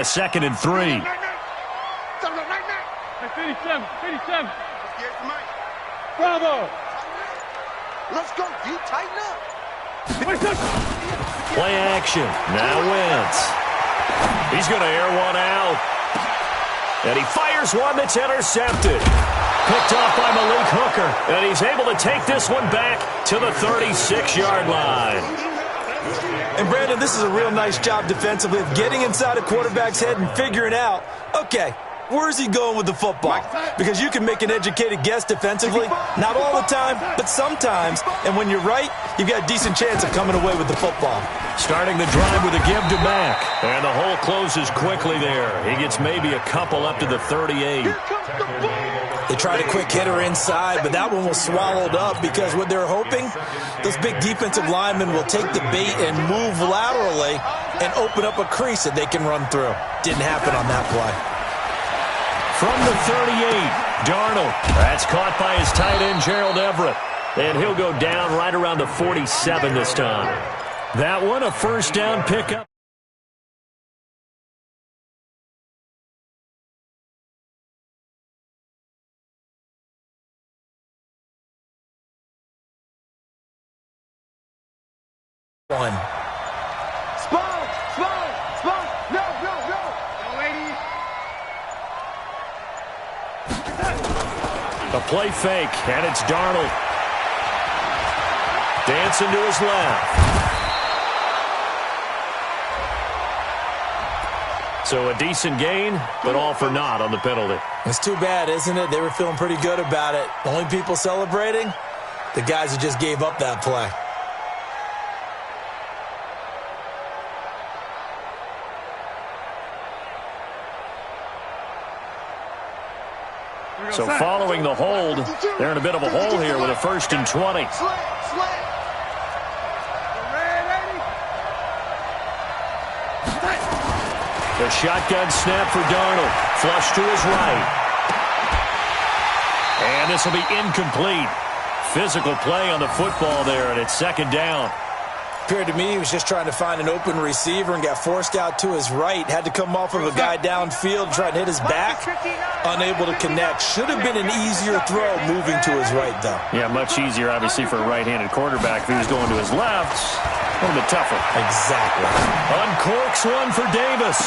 A 2nd and 3. 57. Bravo. Let's go, D. Tighten up. Play action. Now Wentz. He's going to air one out. And he fires one that's intercepted. Picked off by Malik Hooker. And he's able to take this one back to the 36-yard line. And, Brandon, this is a real nice job defensively of getting inside a quarterback's head and figuring out, okay, where's he going with the football? Because you can make an educated guess defensively, not all the time, but sometimes. And when you're right, you've got a decent chance of coming away with the football. Starting the drive with a give to Mack. And the hole closes quickly there. He gets maybe a couple up to the 38. They tried a quick hitter inside, but that one was swallowed up because what they're hoping, those big defensive linemen will take the bait and move laterally and open up a crease that they can run through. Didn't happen on that play. From the 38, Darnold. That's caught by his tight end, Gerald Everett. And he'll go down right around the 47 this time. That one, a first down pickup. One. Spawn. No. Ladies. A play fake, and it's Darnold. Dancing to his left. So a decent gain, but all for naught on the penalty. It's too bad, isn't it? They were feeling pretty good about it. The only people celebrating, the guys who just gave up that play. So following the hold, they're in a bit of a hole here with a 1st and 20. The shotgun snap for Darnold. Flush to his right. And this will be incomplete. Physical play on the football there, and it's 2nd down. Appeared to me he was just trying to find an open receiver and got forced out to his right. Had to come off of a guy downfield, trying to hit his back. Unable to connect. Should have been an easier throw moving to his right, though. Yeah, much easier, obviously, for a right-handed quarterback. If he was going to his left, a little bit tougher. Exactly. Uncorks one for Davis.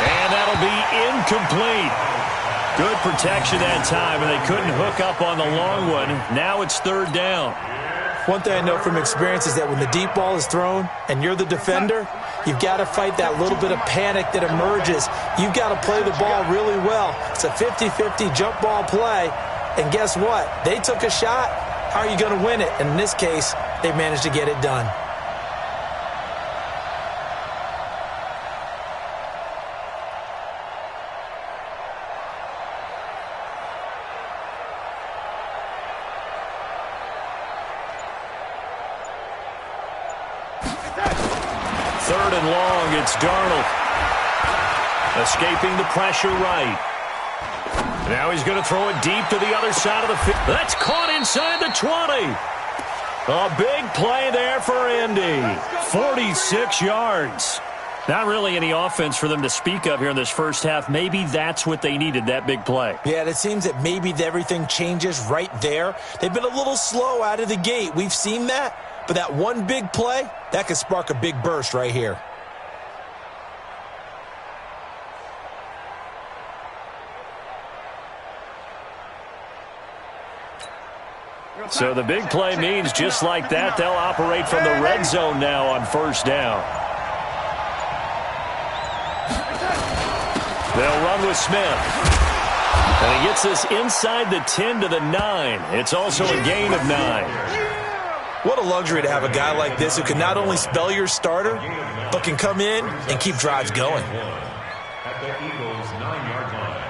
And that'll be incomplete. Good protection that time, and they couldn't hook up on the long one. Now it's 3rd down. One thing I know from experience is that when the deep ball is thrown and you're the defender, you've got to fight that little bit of panic that emerges. You've got to play the ball really well. It's a 50-50 jump ball play. And guess what? They took a shot. How are you going to win it? And in this case, they managed to get it done. Third and long, it's Darnold. Escaping the pressure right. Now he's going to throw it deep to the other side of the field. That's caught inside the 20. A big play there for Indy. 46 yards. Not really any offense for them to speak of here in this first half. Maybe that's what they needed, that big play. Yeah, it seems that maybe everything changes right there. They've been a little slow out of the gate. We've seen that. But that one big play, that could spark a big burst right here. So the big play means just like that, they'll operate from the red zone now on 1st down. They'll run with Smith. And he gets this inside the 10 to the 9. It's also a gain of 9. What a luxury to have a guy like this who can not only spell your starter, but can come in and keep drives going. At the Eagles' 9-yard line.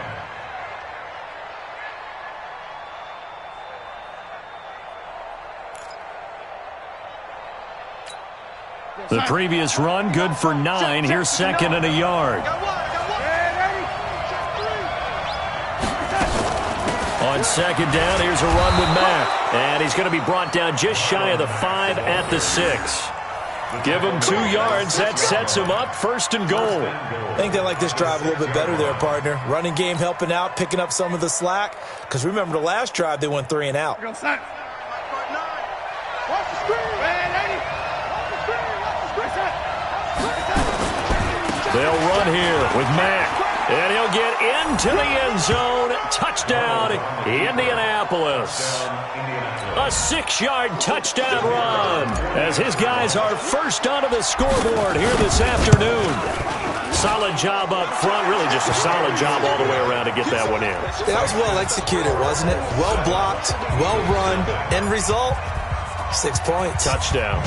The previous run, good for 9. Here's 2nd and a yard. On 2nd down, here's a run with Mack. And he's going to be brought down just shy of the 5 at the 6. Give them 2 yards. That sets them up 1st and goal. I think they like this drive a little bit better there, partner. Running game helping out, picking up some of the slack. Because remember the last drive, they went 3 and out. Go, set. Watch the screen. Hey, lady. Watch the screen. Watch the screen. They'll run here with Mack. And he'll get into the end zone. Touchdown, Indianapolis. A 6-yard touchdown run as his guys are first onto the scoreboard here this afternoon. Solid job up front, really just a solid job all the way around to get that one in. That was well executed, wasn't it? Well blocked, well run. End result, 6 points. Touchdown.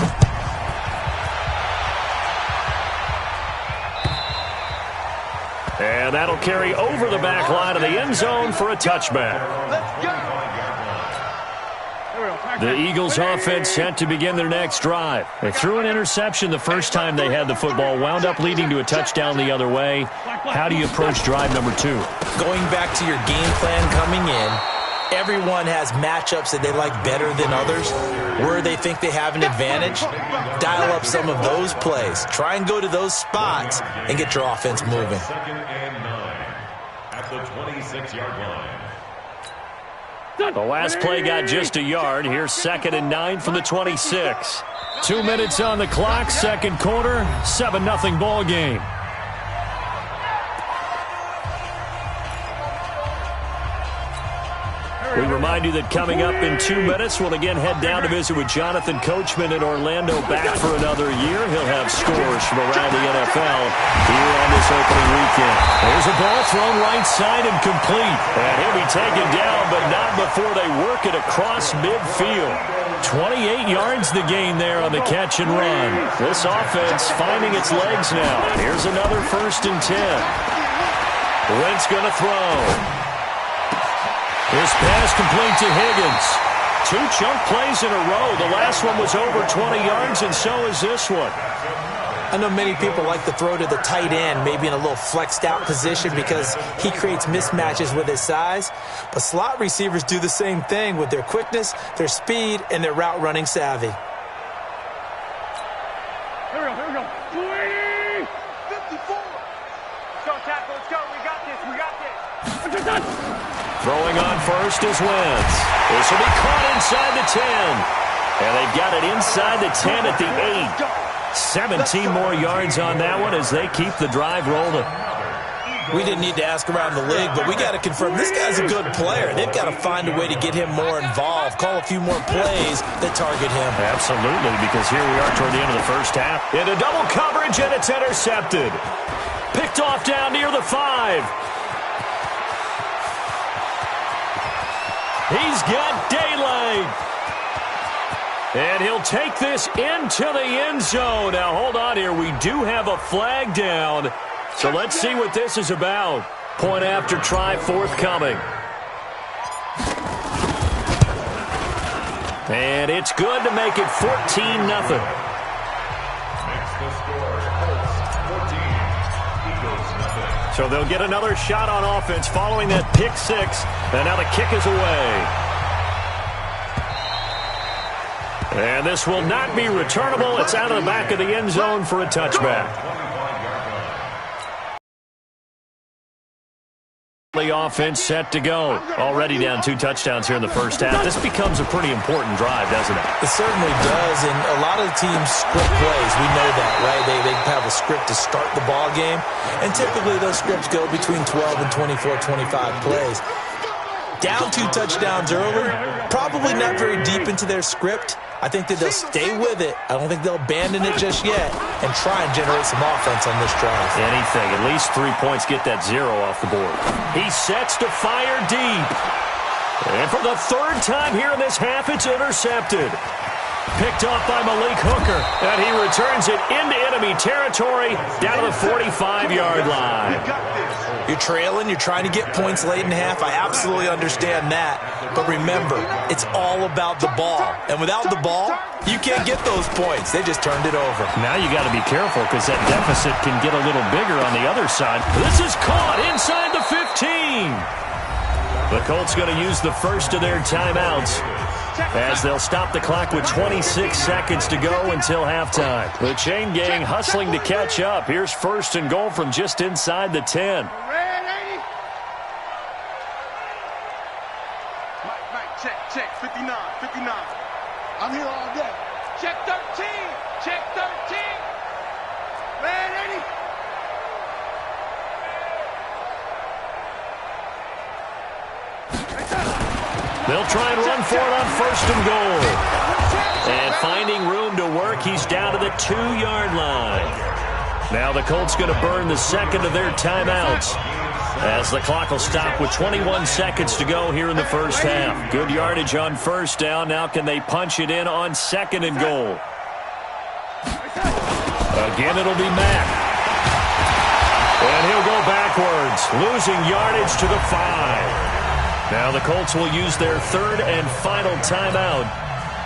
And that'll carry over the back line of the end zone for a touchback. Let's go. The Eagles offense set to begin their next drive. They threw an interception the first time they had the football, wound up leading to a touchdown the other way. How do you approach drive number 2? Going back to your game plan coming in, everyone has matchups that they like better than others. Where they think they have an advantage, dial up some of those plays. Try and go to those spots and get your offense moving. 2nd and 9 at the 26-yard line. The last play got just a yard. Here's 2nd and 9 from the 26. 2 minutes on the clock, 2nd quarter, 7-0 ball game. We remind you that coming up in 2 minutes, we'll again head down to visit with Jonathan Coachman in Orlando, back for another year. He'll have scores from around the NFL here on this opening weekend. There's a ball thrown right side and complete. And he'll be taken down, but not before they work it across midfield. 28 yards the gain there on the catch and run. This offense finding its legs now. Here's another 1st and 10. Wentz going to throw. This pass complete to Higgins. 2 chunk plays in a row. The last one was over 20 yards, and so is this one. I know many people like to throw to the tight end, maybe in a little flexed out position because he creates mismatches with his size. But slot receivers do the same thing with their quickness, their speed, and their route running savvy. Here we go. 280. 54. Let's go, tackle. Let's go. We got this. We got this. Throwing on first is Wentz. This will be caught inside the 10. And they've got it inside the 10 at the 8. 17 more yards on that one as they keep the drive rolling. We didn't need to ask around the league, but we got to confirm this guy's a good player. They've got to find a way to get him more involved, call a few more plays that target him. Absolutely, because here we are toward the end of the first half. Into double coverage, and it's intercepted. Picked off down near the 5. He's got daylight. And he'll take this into the end zone. Now, hold on here. We do have a flag down. So let's see what this is about. Point after try forthcoming. And it's good to make it 14-0. Makes the score Colts 14, Eagles 0. So they'll get another shot on offense following that pick 6. And now the kick is away. And this will not be returnable. It's out of the back of the end zone for a touchback. The offense set to go. Already down 2 touchdowns here in the first half. This becomes a pretty important drive, doesn't it? It certainly does, and a lot of the teams script plays. We know that, right? They have a script to start the ball game, and typically those scripts go between 12 and 24, 25 plays. Down 2 touchdowns early, probably not very deep into their script. I think that they'll stay with it. I don't think they'll abandon it just yet and try and generate some offense on this drive. Anything. At least 3 points get that 0 off the board. He sets to fire deep. And for the 3rd time here in this half, it's intercepted. Picked off by Malik Hooker. And he returns it into enemy territory down to the 45-yard line. You're trailing. You're trying to get points late in half. I absolutely understand that. But remember, it's all about the ball. And without the ball, you can't get those points. They just turned it over. Now you got to be careful because that deficit can get a little bigger on the other side. This is caught inside the 15. The Colts going to use the first of their timeouts as they'll stop the clock with 26 seconds to go until halftime. The chain gang hustling to catch up. Here's first and goal from just inside the 10. Check, 59. I'm here all day. Check 13. Check 13. Red 80. They'll try and run for it on first and goal. And finding room to work, he's down to the 2-yard line. Now the Colts going to burn the second of their timeouts, as the clock will stop with 21 seconds to go here in the first half. Good yardage on first down. Now can they punch it in on second and goal? Again, it'll be Mack. And he'll go backwards, losing yardage to the 5. Now the Colts will use their third and final timeout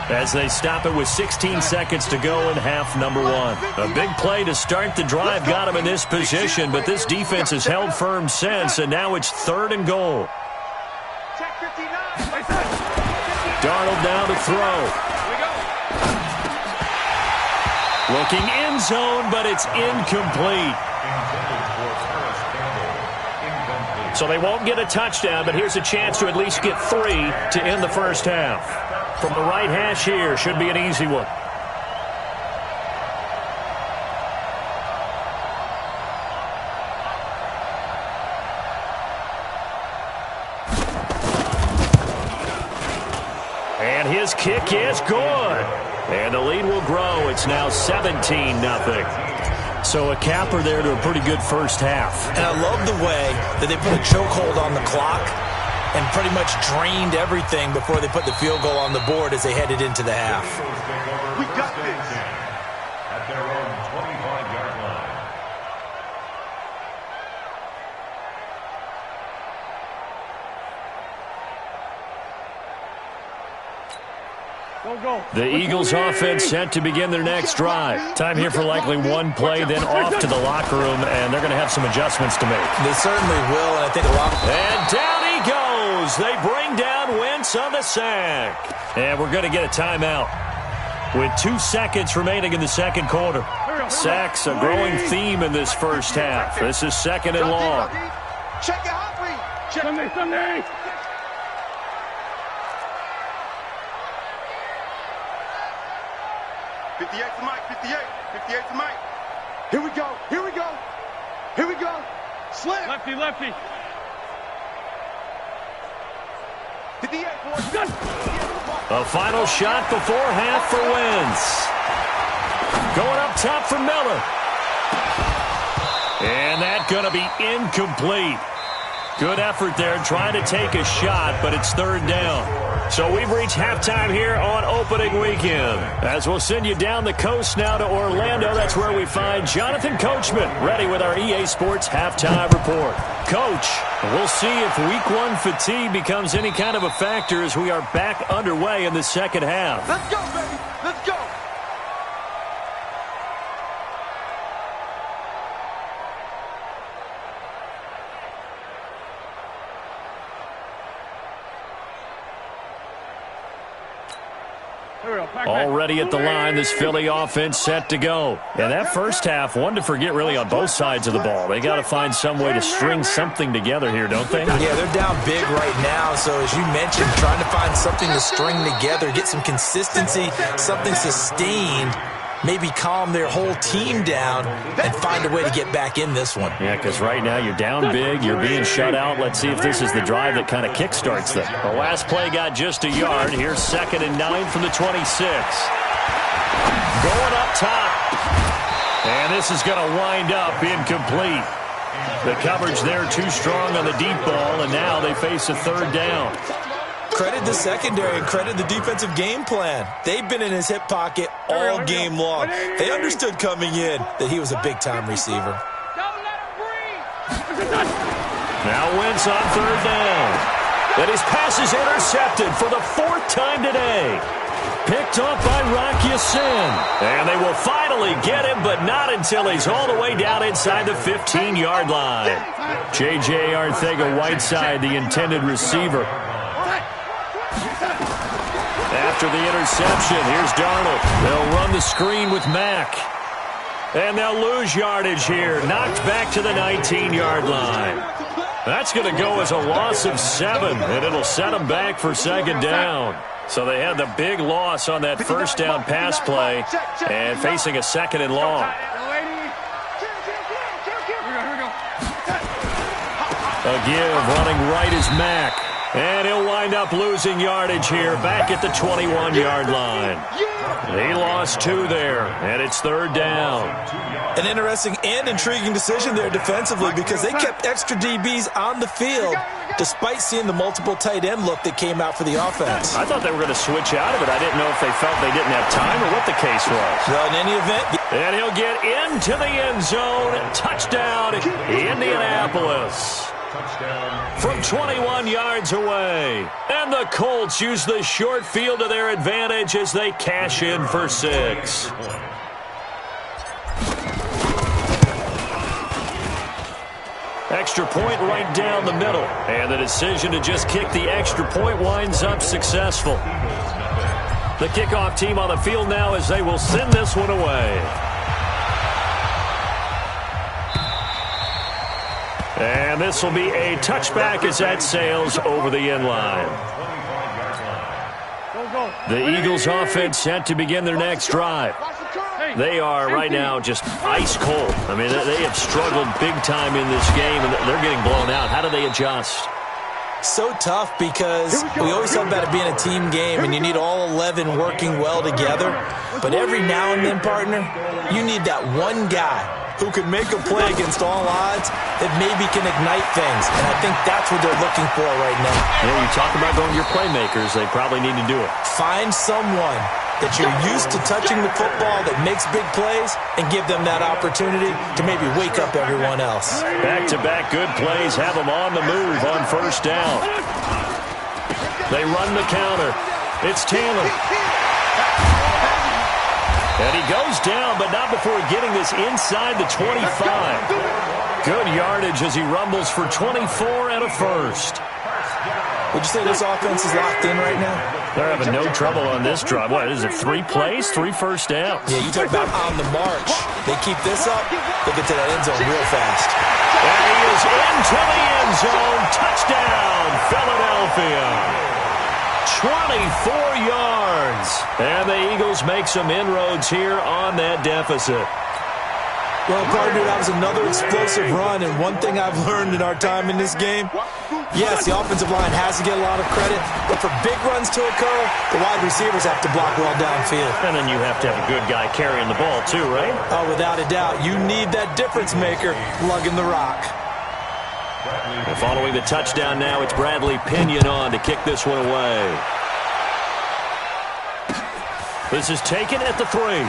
as they stop it with 16 seconds to go in half number 1. A big play to start the drive got him in this position, but this defense has held firm since, and now it's third and goal. Darnold now to throw. Looking end zone, but it's incomplete. So they won't get a touchdown, but here's a chance to at least get 3 to end the first half. From the right hash here, should be an easy one. And his kick is good. And the lead will grow. It's now 17-0. So a capper there to a pretty good first half. And I love the way that they put a chokehold on the clock and pretty much drained everything before they put the field goal on the board as they headed into the half. We got this. At their own 25-yard line. The Eagles offense set to begin their next drive. Time here for likely one play, then off to the locker room, and they're going to have some adjustments to make. They certainly will, and I think a lot. And down he goes. They bring down Wentz on the sack. And we're going to get a timeout with 2 seconds remaining in the second quarter. Sacks, a growing theme in this first half. This is second and long. Check it out, please. Sunday. 58 to Mike, 58 to Mike. Here we go. Slam. Lefty. 58, boys. A final shot before half for Wentz. Going up top for Miller. And that's going to be incomplete. Good effort there trying to take a shot, but it's third down. So we've reached halftime here on opening weekend. As we'll send you down the coast now to Orlando, that's where we find Jonathan Coachman ready with our EA Sports halftime report. Coach, we'll see if week 1 fatigue becomes any kind of a factor as we are back underway in the second half. Let's go, baby. Let's go. Already at the line, this Philly offense set to go. And that first half, one to forget really on both sides of the ball. They got to find some way to string something together here, don't they? Yeah, they're down big right now. So as you mentioned, trying to find something to string together, get some consistency, something sustained, maybe calm their whole team down and find a way to get back in this one. Yeah, because right now you're down big, you're being shut out. Let's see if this is the drive that kind of kickstarts them. The last play got just a yard. Here's 2nd and 9 from the 26. Going up top. And this is going to wind up incomplete. The coverage there too strong on the deep ball, and now they face a third down. Credit the secondary and credit the defensive game plan. They've been in his hip pocket all game long. They understood coming in that he was a big-time receiver. Don't let him breathe. Now Wentz on third down. And his pass is intercepted for the 4th time today. Picked off by Rocky Sin. And they will finally get him, but not until he's all the way down inside the 15-yard line. J.J. Arcega-Whiteside, the intended receiver. After the interception, here's Darnold. They'll run the screen with Mack. And they'll lose yardage here. Knocked back to the 19-yard line. That's going to go as a loss of 7, and it'll set them back for second down. So they had the big loss on that first down pass play and facing a second and long. A give running right is Mack. And he'll wind up losing yardage here back at the 21-yard line. He lost 2 there, and it's third down. An interesting and intriguing decision there defensively because they kept extra DBs on the field despite seeing the multiple tight end look that came out for the offense. I thought they were going to switch out of it. I didn't know if they felt they didn't have time or what the case was. Well, in any event. And he'll get into the end zone. Touchdown, Indianapolis. From 21 yards away. And the Colts use the short field to their advantage as they cash in for 6. Extra point right down the middle. And the decision to just kick the extra point winds up successful. The kickoff team on the field now as they will send this one away. And this will be a touchback as that sails over the end line. The Eagles offense set to begin their next drive. They are right now just ice cold. I mean, they have struggled big time in this game, and they're getting blown out. How do they adjust? So tough because we always talk about it being a team game, and you need all 11 working well together. But every now and then, partner, you need that one guy who can make a play against all odds that maybe can ignite things. And I think that's what they're looking for right now. Yeah, you talk about going to your playmakers. They probably need to do it. Find someone that you're used to touching the football that makes big plays and give them that opportunity to maybe wake up everyone else. Back-to-back good plays have them on the move on first down. They run the counter. It's Taylor. And he goes down, but not before getting this inside the 25. Good yardage as he rumbles for 24 and a first. Would you say this offense is locked in right now? They're having no trouble on this drive. What is it, 3 plays, 3 first downs? Yeah, you talk about on the march. They keep this up, they get to that end zone real fast. And he is into the end zone. Touchdown, Philadelphia. 24 yards. And the Eagles make some inroads here on that deficit. Well, partner, that was another explosive run, and one thing I've learned in our time in this game, yes, the offensive line has to get a lot of credit, but for big runs to occur, the wide receivers have to block well downfield. And then you have to have a good guy carrying the ball too, right? Oh, without a doubt. You need that difference maker lugging the rock. And following the touchdown now, it's Bradley Pinion on to kick this one away. This is taken at the 3.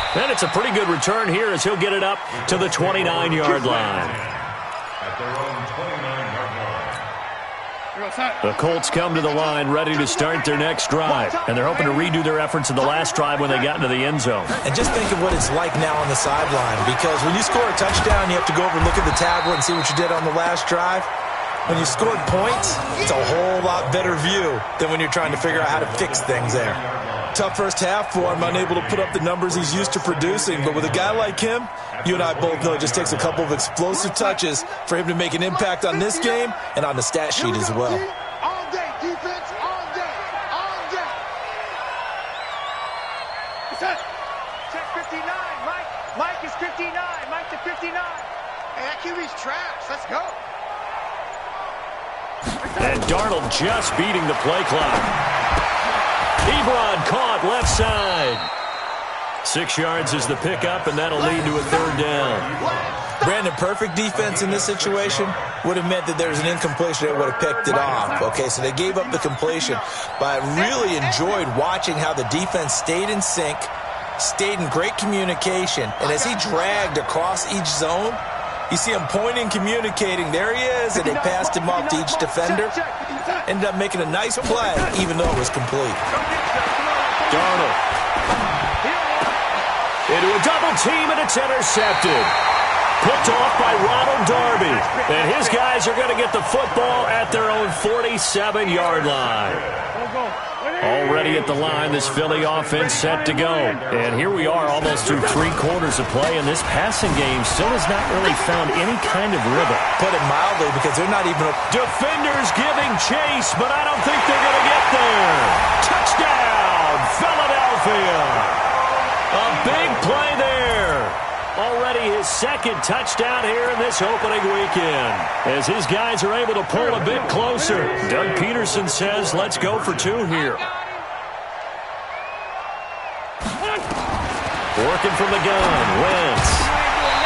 And it's a pretty good return here as he'll get it up to the 29-yard line. The Colts come to the line ready to start their next drive. And they're hoping to redo their efforts in the last drive when they got into the end zone. And just think of what it's like now on the sideline. Because when you score a touchdown, you have to go over and look at the tablet and see what you did on the last drive. When you scored points, it's a whole lot better view than when you're trying to figure out how to fix things there. Tough first half for him, unable to put up the numbers he's used to producing. But with a guy like him, you and I both know it just takes a couple of explosive touches for him to make an impact on this game and on the stat sheet as well. All day, defense, all day, all day. Check 59, Mike. Mike is 59. Mike to 59. Hey, that QB's trash. Let's go. And Darnold just beating the play clock. Ebron caught left side. 6 yards is the pickup, and that'll lead to a third down. Brandon, perfect defense in this situation would have meant that there was an incompletion that would have picked it off. Okay, so they gave up the completion. But I really enjoyed watching how the defense stayed in sync, stayed in great communication, and as he dragged across each zone, You see him pointing, communicating. There he is, and they passed him off to each defender. Ended up making a nice play, even though it was complete. Darnold. Into a double team, and it's intercepted. Picked off by Ronald Darby. And his guys are going to get the football at their own 47-yard line. Already at the line, this Philly offense set to go. And here we are almost through 3 quarters of play, and this passing game still has not really found any kind of rhythm. Put it mildly, because they're not even... Defenders giving chase, but I don't think they're going to get there. Touchdown, Philadelphia. A big play there. Already his second touchdown here in this opening weekend. As his guys are able to pull a bit closer. Doug Peterson says, let's go for 2 here. Working from the gun, Wentz.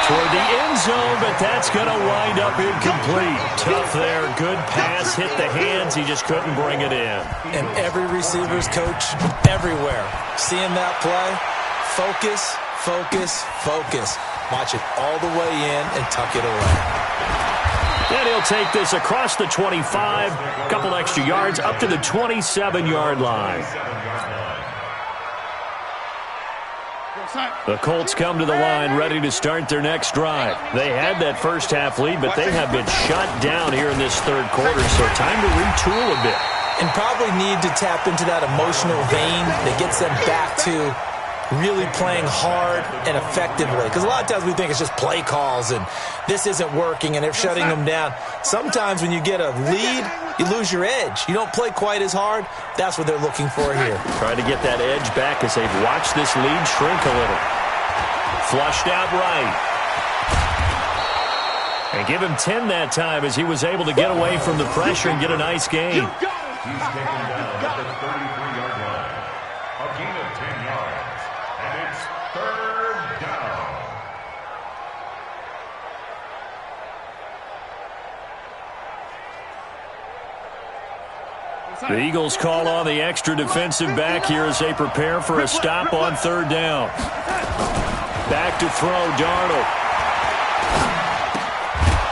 Toward the end zone, but that's going to wind up incomplete. Tough there, good pass, hit the hands, he just couldn't bring it in. And every receiver's coach everywhere. Seeing that play, focus, focus, focus. Watch it all the way in and tuck it away. And he'll take this across the 25, a couple extra yards, up to the 27-yard line. The Colts come to the line ready to start their next drive. They had that first half lead, but they have been shut down here in this third quarter, so time to retool a bit. And probably need to tap into that emotional vein that gets them back to really playing hard and effectively. Because a lot of times we think it's just play calls and this isn't working and they're shutting them down. Sometimes when you get a lead, you lose your edge. You don't play quite as hard. That's what they're looking for here. Trying to get that edge back as they've watched this lead shrink a little. Flushed out right. And give him 10 that time as he was able to get away from the pressure and get a nice gain. He's taken down at the 33-yard line. A gain of 10 yards. And it's 3rd down. The Eagles call on the extra defensive back here as they prepare for a stop on 3rd down. Back to throw, Darnold.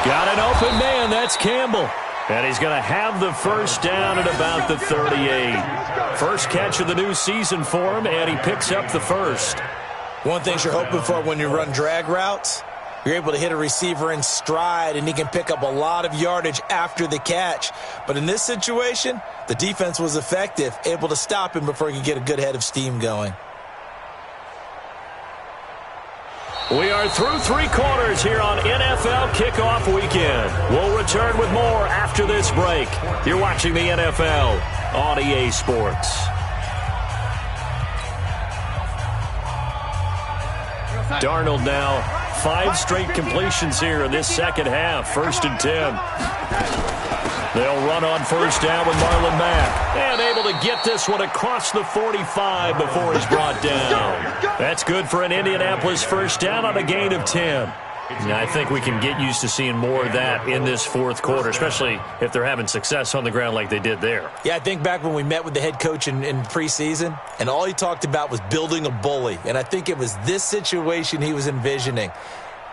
Got an open man, that's Campbell. And he's going to have the first down at about the 38. First catch of the new season for him, and he picks up the first. One thing you're hoping for when you run drag routes, you're able to hit a receiver in stride, and he can pick up a lot of yardage after the catch. But in this situation, the defense was effective, able to stop him before he could get a good head of steam going. We are through 3 quarters here on NFL Kickoff Weekend. We'll return with more after this break. You're watching the NFL on EA Sports. Darnold now, 5 straight completions here in this second half. 1st and 10. They'll run on 1st down with Marlon Mack. And able to get this one across the 45 before he's brought down. That's good for an Indianapolis 1st down on a gain of 10. And I think we can get used to seeing more of that in this 4th quarter, especially if they're having success on the ground like they did there. Yeah, I think back when we met with the head coach in preseason, and all he talked about was building a bully. And I think it was this situation he was envisioning.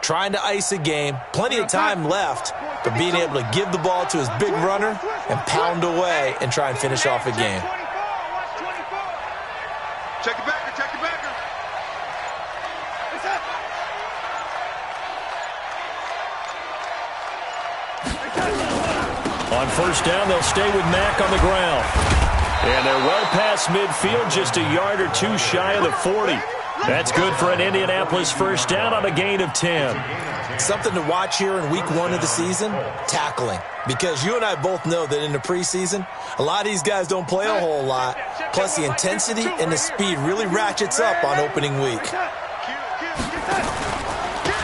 Trying to ice a game, plenty of time left, but being able to give the ball to his big runner and pound away and try and finish off a game. Check it backer, check it backer. On 1st down, they'll stay with Mack on the ground. And they're well past midfield, just a yard or 2 shy of the 40. That's good for an Indianapolis 1st down on a gain of 10. Something to watch here in week 1 of the season, tackling. Because you and I both know that in the preseason, a lot of these guys don't play a whole lot. Plus the intensity and the speed really ratchets up on opening week.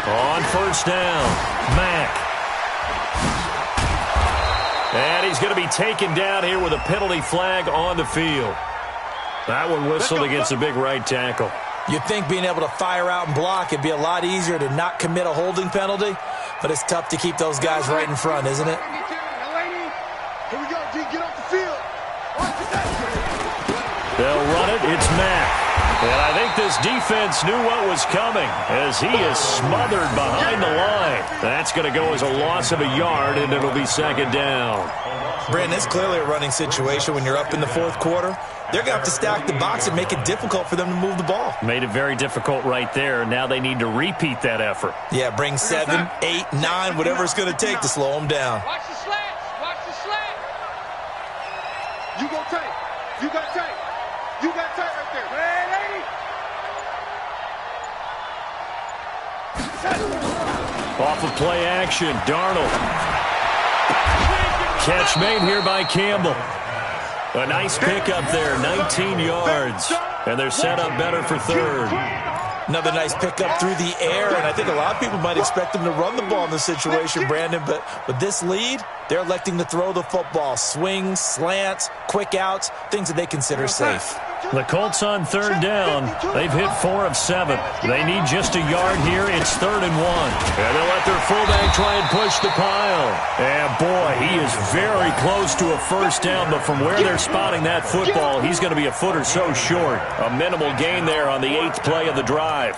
On 1st down, Mack. And he's going to be taken down here with a penalty flag on the field. That one whistled against a big right tackle. You'd think being able to fire out and block, it'd be a lot easier to not commit a holding penalty, but it's tough to keep those guys right in front, isn't it? Here we go, D, get off the field. They'll run it. It's Mack. And I think this defense knew what was coming as he is smothered behind the line. That's going to go as a loss of a yard, and it'll be second down. Brandon, it's clearly a running situation when you're up in the fourth quarter. They're going to have to stack the box and make it difficult for them to move the ball. Made it very difficult right there. Now they need to repeat that effort. Yeah, bring 7, 8, 9, whatever it's going to take to slow them down. Watch the slants. Watch the slant. You go tight. You got tight. You got tight right there. Off of play action, Darnold. Catch made here by Campbell. A nice pickup there, 19 yards. And they're set up better for third. Another nice pickup through the air, and I think a lot of people might expect them to run the ball in this situation, Brandon, but with this lead, they're electing to throw the football. Swings, slants, quick outs, things that they consider safe. The Colts on third down. They've hit 4 of 7. They need just a yard here. It's 3rd and 1. And they'll let their fullback try and push the pile. And boy, he is very close to a first down, but from where they're spotting that football, he's going to be a foot or so short. A minimal gain there on the 8th play of the drive.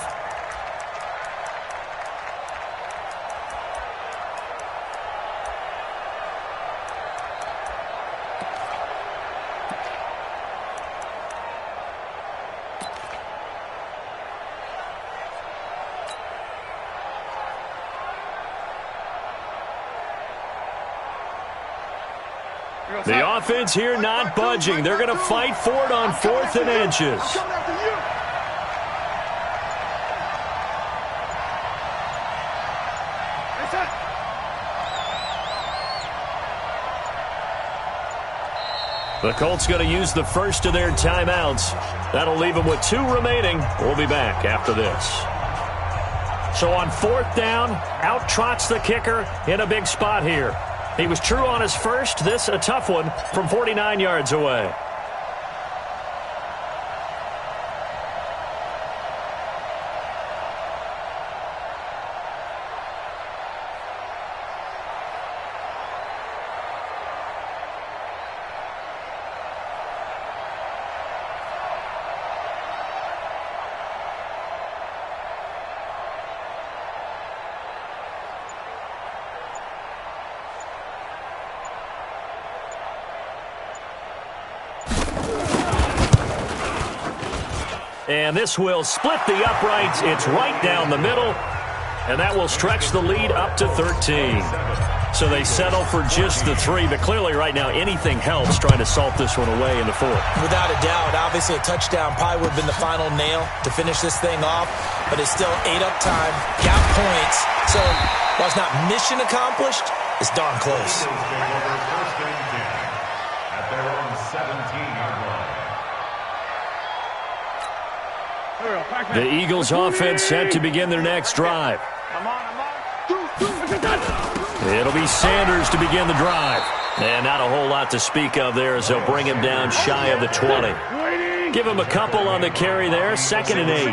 The offense here not budging. They're going to fight for it on 4th and inches. The Colts going to use the first of their timeouts. That'll leave them with 2 remaining. We'll be back after this. So on 4th down, out trots the kicker in a big spot here. He was true on his first. This a tough one from 49 yards away. And this will split the uprights. It's right down the middle. And that will stretch the lead up to 13. So they settle for just the 3. But clearly right now anything helps trying to salt this one away in the 4th. Without a doubt, obviously a touchdown probably would have been the final nail to finish this thing off. But it's still 8 up time, got points. So while it's not mission accomplished, it's darn close. At their own 17-yard line. The Eagles offense set to begin their next drive. It'll be Sanders to begin the drive. And not a whole lot to speak of there as they'll bring him down shy of the 20. Give him a couple on the carry there, 2nd and 8.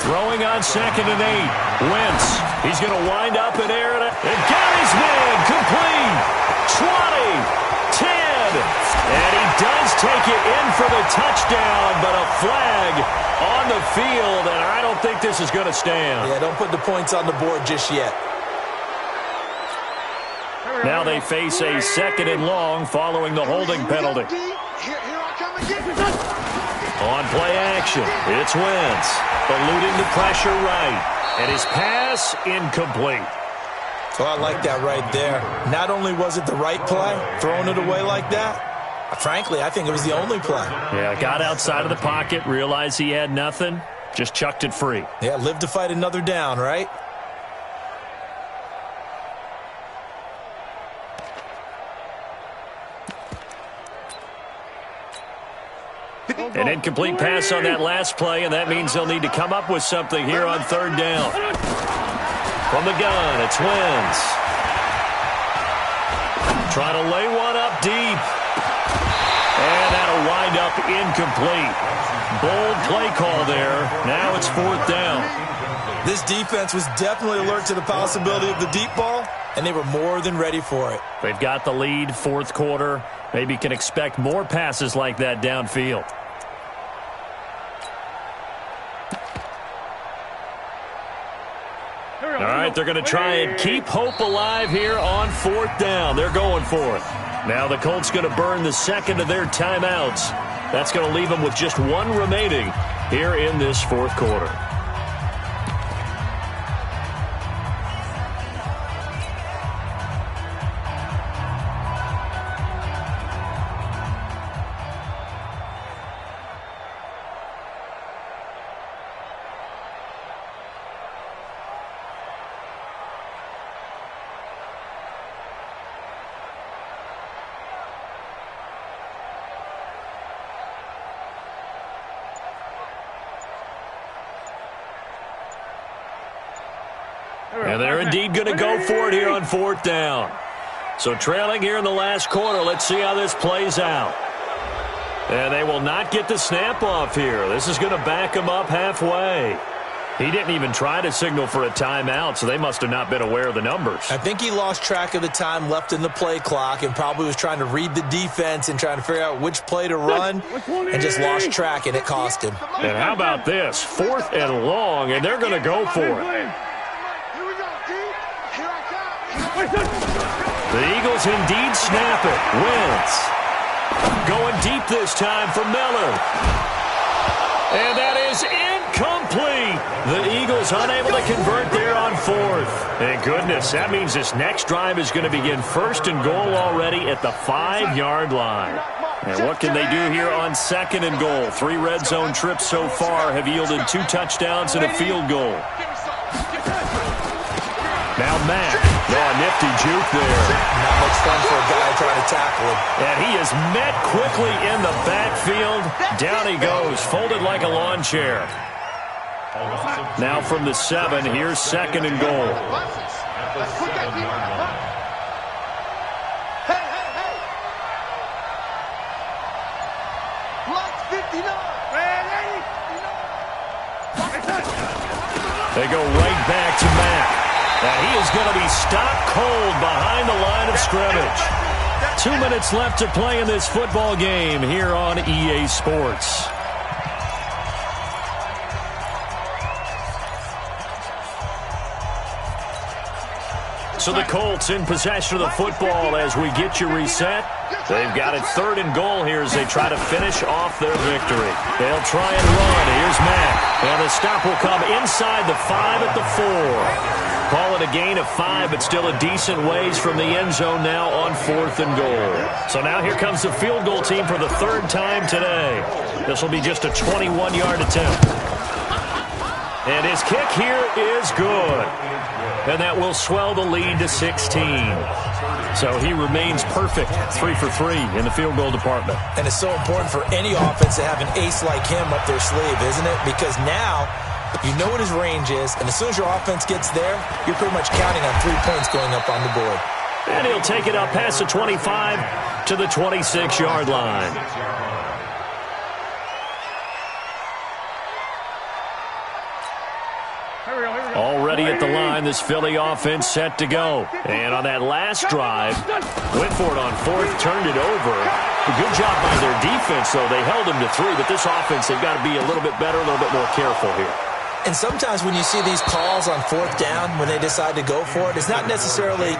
Throwing on 2nd and 8. Wentz. He's going to wind up in air and got his man complete. 20, 10. And he does take it in for the touchdown, but a flag on the field, and I don't think this is going to stand. Yeah, don't put the points on the board just yet. Now they face a 2nd and long following the holding penalty. On play action, it's Wentz, eluding the pressure right, and his pass incomplete. So I like that right there. Not only was it the right play, throwing it away like that, frankly, I think it was the only play. Yeah, got outside of the pocket, realized he had nothing, just chucked it free. Yeah, live to fight another down, right? An incomplete pass on that last play, and that means they'll need to come up with something here on 3rd down. From the gun, it's Wentz. Trying to lay one up deep. And that'll wind up incomplete. Bold play call there. Now it's 4th down. This defense was definitely alert to the possibility of the deep ball, and they were more than ready for it. They've got the lead, 4th quarter. Maybe can expect more passes like that downfield. All right, they're going to try and keep hope alive here on 4th down. They're going for it. Now the Colts going to burn the second of their timeouts. That's going to leave them with just one remaining here in this 4th quarter. And they're indeed going to go for it here on 4th down. So trailing here in the last quarter. Let's see how this plays out. And they will not get the snap off here. This is going to back them up halfway. He didn't even try to signal for a timeout, so they must have not been aware of the numbers. I think he lost track of the time left in the play clock and probably was trying to read the defense and trying to figure out which play to run and just lost track, and it cost him. And how about this? 4th and long, and they're going to go for it. The Eagles indeed snap it. Wentz going deep this time for Miller. And that is incomplete. The Eagles unable to convert there on 4th. And goodness, that means this next drive is going to begin 1st and goal already at the 5-yard line. And what can they do here on 2nd and goal? 3 red zone trips so far have yielded 2 touchdowns and a field goal. Now Mack. A nifty juke there. Not much fun for a guy trying to tackle him. And he is met quickly in the backfield. Down he goes, folded like a lawn chair. Now from the 7, here's 2nd and goal. They go right back to Mack. And he is going to be stopped cold behind the line of scrimmage. 2 minutes left to play in this football game here on EA Sports. So the Colts in possession of the football as we get you reset. They've got it 3rd and goal here as they try to finish off their victory. They'll try and run. Here's Mack. And the stop will come inside the 5 at the 4. Call it a gain of 5, but still a decent ways from the end zone now on 4th and goal. So now here comes the field goal team for the 3rd time today. This will be just a 21-yard attempt. And his kick here is good. And that will swell the lead to 16. So he remains perfect, 3 for 3 in the field goal department. And it's so important for any offense to have an ace like him up their sleeve, isn't it? Because now you know what his range is, and as soon as your offense gets there, you're pretty much counting on 3 points going up on the board. And he'll take it up past the 25 to the 26-yard line. Already at the line, this Philly offense set to go. And on that last drive, went for it on 4th, turned it over. A good job by their defense, though. They held them to 3, but this offense, they've got to be a little bit better, a little bit more careful here. And sometimes when you see these calls on 4th down, when they decide to go for it, it's not necessarily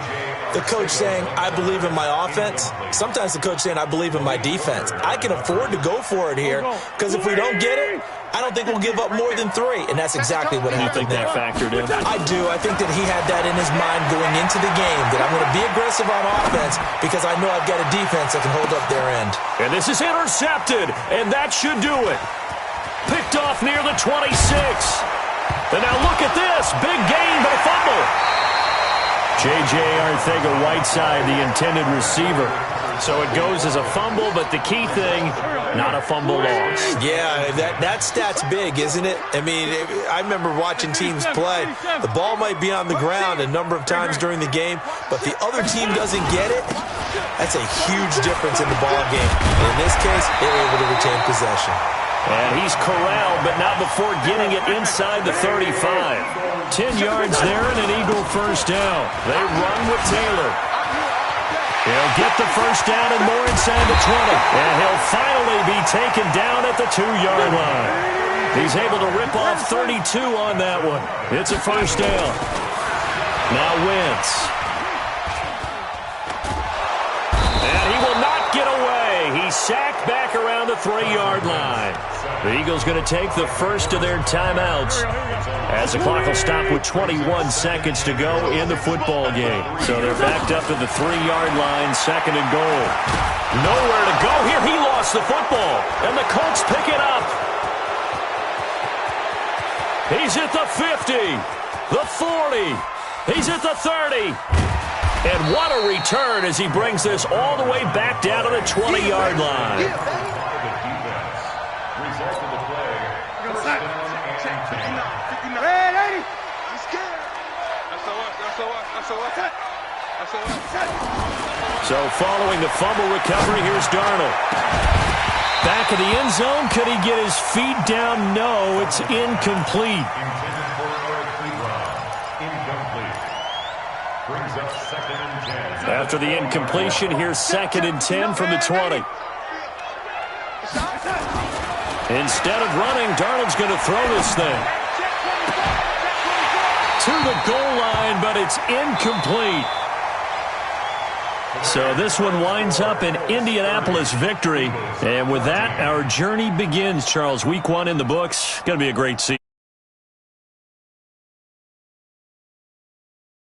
the coach saying, I believe in my offense. Sometimes the coach saying, I believe in my defense. I can afford to go for it here, because if we don't get it, I don't think we'll give up more than 3. And that's exactly what happened there. You think that factored in? I do. I think that he had that in his mind going into the game, that I'm going to be aggressive on offense because I know I've got a defense that can hold up their end. And this is intercepted, and that should do it. Picked off near the 26. And now look at this. Big gain, but a fumble. J.J. Arcega-Whiteside, the intended receiver. So it goes as a fumble, but the key thing, not a fumble loss. Yeah, that stat's big, isn't it? I mean, I remember watching teams play. The ball might be on the ground a number of times during the game, but the other team doesn't get it. That's a huge difference in the ball game. And in this case, they were able to retain possession. And he's corralled, but not before getting it inside the 35. 10 yards there and an Eagle first down. They run with Taylor. He'll get the first down and more inside the 20. And he'll finally be taken down at the 2-yard line. He's able to rip off 32 on that one. It's a first down. Now Wentz. And he will not get away. He's sacked back around the 3-yard line. The Eagles going to take the first of their timeouts as the clock will stop with 21 seconds to go in the football game. So they're backed up to the 3-yard line, second and goal. Nowhere to go here. He lost the football, and the Colts pick it up. He's at the 50, the 40. He's at the 30. And what a return as he brings this all the way back down to the 20-yard line. So following the fumble recovery, here's Darnold. Back in the end zone. Could he get his feet down? No, it's incomplete. After the incompletion, here's 2nd and 10 from the 20. Instead of running, Darnold's going to throw this thing to the goal line, but it's incomplete. So this one winds up an Indianapolis victory. And with that, our journey begins, Charles. Week 1 in the books. Going to be a great season.